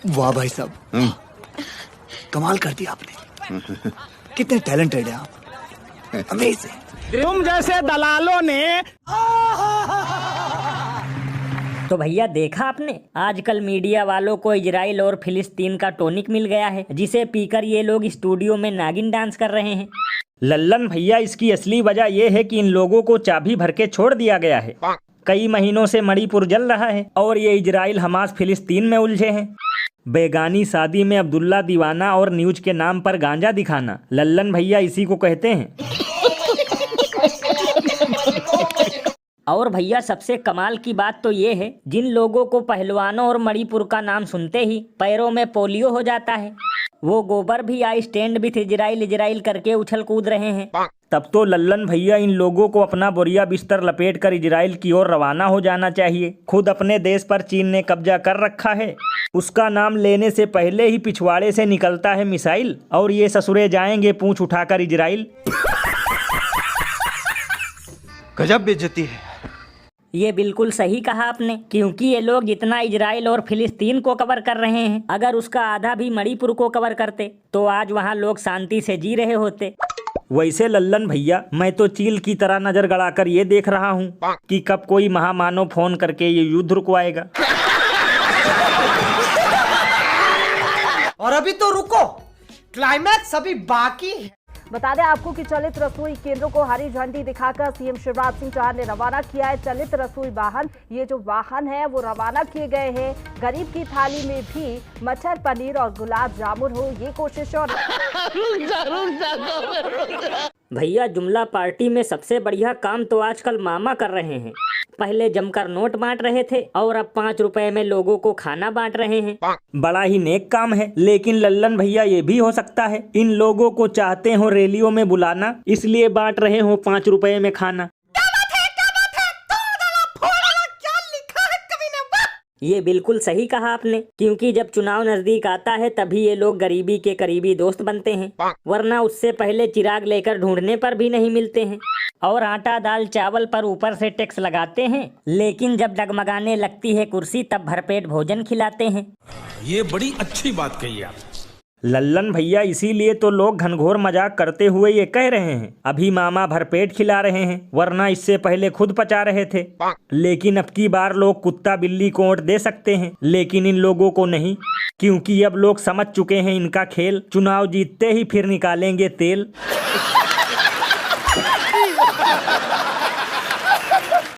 वाह भाई साहब, कमाल कर दिया आपने। कितने टैलेंटेड है आप, अमेजिंग। तुम जैसे दलालों ने। तो भैया देखा आपने, आजकल मीडिया वालों को इजराइल और फिलिस्तीन का टॉनिक मिल गया है, जिसे पीकर ये लोग स्टूडियो में नागिन डांस कर रहे हैं। लल्लन भैया, इसकी असली वजह यह है कि इन लोगों को चाबी भर के छोड़ दिया गया है। कई महीनों से मणिपुर जल रहा है और ये इजराइल हमास फिलिस्तीन में उलझे हैं। बेगानी शादी में अब्दुल्ला दीवाना और न्यूज के नाम पर गांजा दिखाना, लल्लन भैया इसी को कहते हैं। और भैया सबसे कमाल की बात तो ये है, जिन लोगों को पहलवानों और मणिपुर का नाम सुनते ही पैरों में पोलियो हो जाता है, वो गोबर भी I stand with Israel Israel करके उछल कूद रहे हैं। तब तो लल्लन भैया इन लोगों को अपना बोरिया बिस्तर लपेट कर इजराइल की ओर रवाना हो जाना चाहिए। खुद अपने देश पर चीन ने कब्जा कर रखा है, उसका नाम लेने से पहले ही पिछवाड़े से निकलता है मिसाइल, और ये ससुरे जाएंगे पूंछ उठाकर इजराइल। गजब बेइज्जती है। ये बिल्कुल सही कहा आपने, क्योंकि ये लोग जितना इजराइल और फिलिस्तीन को कवर कर रहे हैं, अगर उसका आधा भी मणिपुर को कवर करते तो आज वहाँ लोग शांति से जी रहे होते। वैसे लल्लन भैया, मैं तो चील की तरह नजर गड़ाकर ये देख रहा हूँ कि कब कोई महामानव फोन करके ये युद्ध रुकवाएगा। और अभी तो रुको, क्लाइमैक्स अभी बाकी है। बता दें आपको कि चलित रसोई केंद्रों को हरी झंडी दिखाकर सीएम शिवराज सिंह चौहान ने रवाना किया है। चलित रसोई वाहन, ये जो वाहन है वो रवाना किए गए हैं। गरीब की थाली में भी मटर पनीर और गुलाब जामुन हो, ये कोशिश। और भैया जुमला पार्टी में सबसे बढ़िया काम तो आजकल मामा कर रहे हैं। पहले जमकर नोट बांट रहे थे और अब 5 रुपए में लोगों को खाना बांट रहे हैं। बड़ा ही नेक काम है, लेकिन लल्लन भैया ये भी हो सकता है इन लोगों को चाहते हो रैलियों में बुलाना, इसलिए बांट रहे हो 5 रुपए में खाना। ये बिल्कुल सही कहा आपने, क्योंकि जब चुनाव नजदीक आता है तभी ये लोग गरीबी के करीबी दोस्त बनते हैं, वरना उससे पहले चिराग लेकर ढूंढने पर भी नहीं मिलते हैं। और आटा दाल चावल पर ऊपर से टैक्स लगाते हैं, लेकिन जब डगमगाने लगती है कुर्सी तब भरपेट भोजन खिलाते हैं। ये बड़ी अच्छी बात कही आप। लल्लन भैया, इसीलिए तो लोग घनघोर मजाक करते हुए ये कह रहे हैं अभी मामा भरपेट खिला रहे हैं, वरना इससे पहले खुद पचा रहे थे। लेकिन अब की बार लोग कुत्ता बिल्ली को वोट दे सकते हैं, लेकिन इन लोगों को नहीं, क्योंकि अब लोग समझ चुके हैं इनका खेल। चुनाव जीतते ही फिर निकालेंगे तेल।